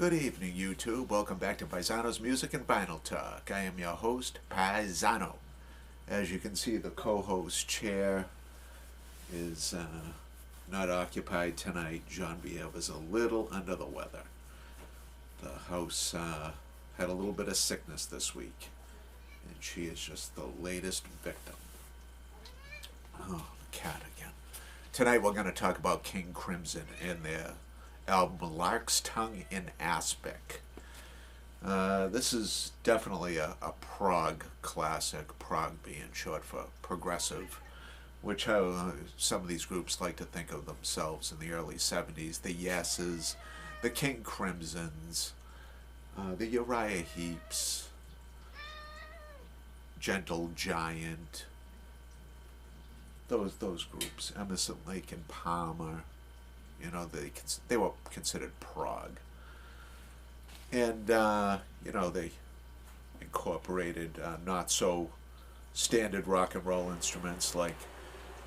Good evening, YouTube. Welcome back to Paisano's Music and Vinyl Talk. I am your host, Paisano. As you can see, the co-host chair is not occupied tonight. Genevieve is a little under the weather. The house had a little bit of sickness this week, and she is just the latest victim. Oh, the cat again. Tonight we're going to talk about King Crimson and their album Larks, in Aspic. This is definitely a prog classic, prog being short for progressive, which how some of these groups like to think of themselves in the early 70s. The Yeses, the King Crimsons, the Uriah Heeps, Gentle Giant, those groups, Emerson, Lake and Palmer. You know, they were considered prog. And, they incorporated not so standard rock and roll instruments like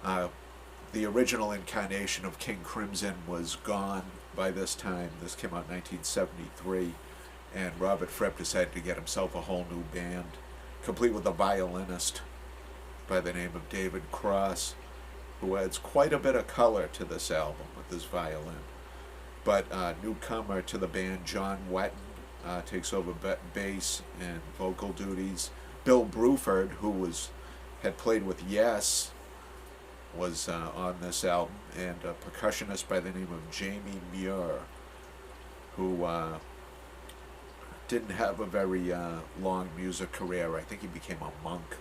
the original incarnation of King Crimson was gone by this time. This came out in 1973, and Robert Fripp decided to get himself a whole new band, complete with a violinist by the name of David Cross, who adds quite a bit of color to this album with his violin. But newcomer to the band, John Wetton, takes over bass and vocal duties. Bill Bruford, who had played with Yes, was on this album, and a percussionist by the name of Jamie Muir, who didn't have a very long music career. I think he became a monk,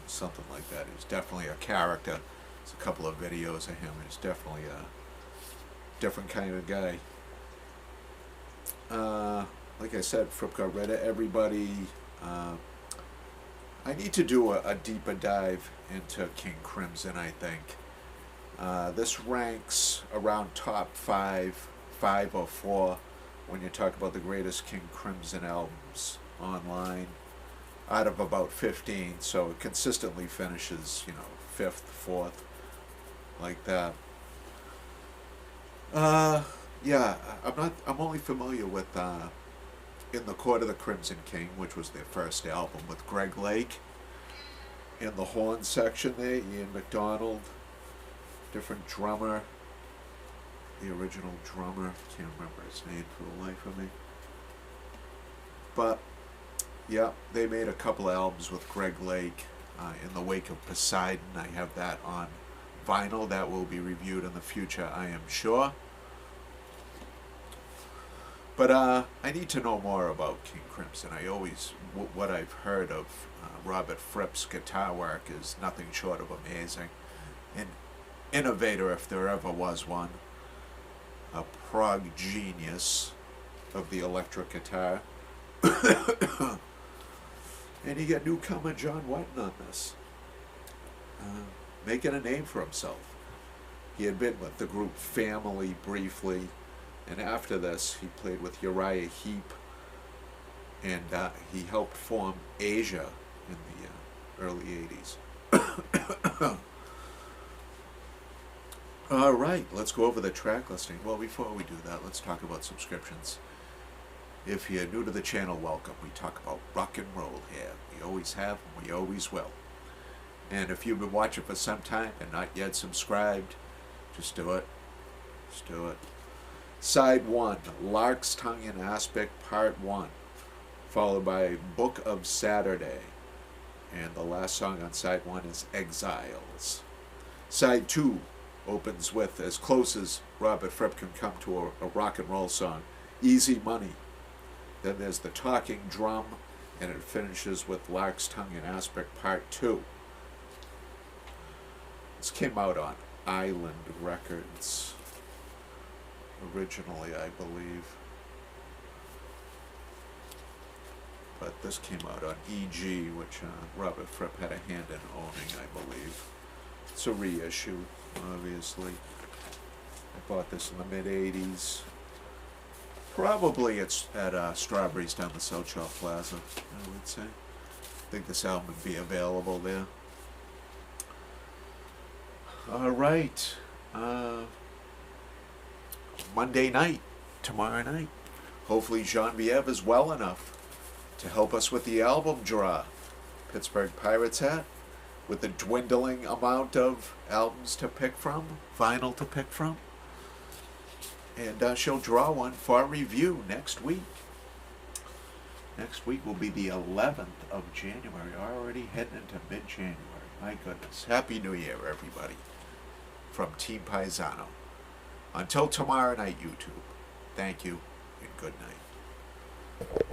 something like that. He's definitely a character. A couple of videos of him. He's definitely a different kind of guy. Like I said, Fripp got rid of everybody. I need to do a deeper dive into King Crimson, I think. This ranks around top 5 or 4 when you talk about the greatest King Crimson albums online, out of about 15, so it consistently finishes, 5th, 4th, like that. I'm only familiar with In the Court of the Crimson King, which was their first album with Greg Lake. In the horn section there, Ian McDonald, different drummer, the original drummer, can't remember his name for the life of me. But yeah, they made a couple albums with Greg Lake. In the Wake of Poseidon, I have that on vinyl. That will be reviewed in the future, I am sure. But I need to know more about King Crimson. What I've heard of Robert Fripp's guitar work is nothing short of amazing. An innovator, if there ever was one. A prog genius of the electric guitar. And you get newcomer John Wetton on this, making a name for himself. He had been with the group Family briefly, and after this he played with Uriah Heep, and he helped form Asia in the early 80s. All right, let's go over the track listing. Well, before we do that, let's talk about subscriptions. If you're new to the channel, welcome. We talk about rock and roll here. We always have, and we always will. And if you've been watching for some time and not yet subscribed, just do it. Just do it. Side 1, Larks, in Aspic, Part 1, followed by Book of Saturday. And the last song on Side 1 is Exiles. Side 2 opens with, as close as Robert Fripp can come to a rock and roll song, Easy Money. Then there's the talking drum, and it finishes with Larks, in Aspic, Part 2. This came out on Island Records, originally, I believe. But this came out on EG, which Robert Fripp had a hand in owning, I believe. It's a reissue, obviously. I bought this in the mid-'80s. Probably it's at Strawberries down the South Shore Plaza, I would say. I think this album would be available there. All right. Monday night, tomorrow night, Hopefully Genevieve is well enough to help us with the album draw. Pittsburgh Pirates hat, with the dwindling amount of albums to pick from, vinyl to pick from. And she'll draw one for review next week. Next week will be the 11th of January, already heading into mid-January. My goodness. Happy New Year, everybody. From Team Paisano. Until tomorrow night, YouTube. Thank you, and good night.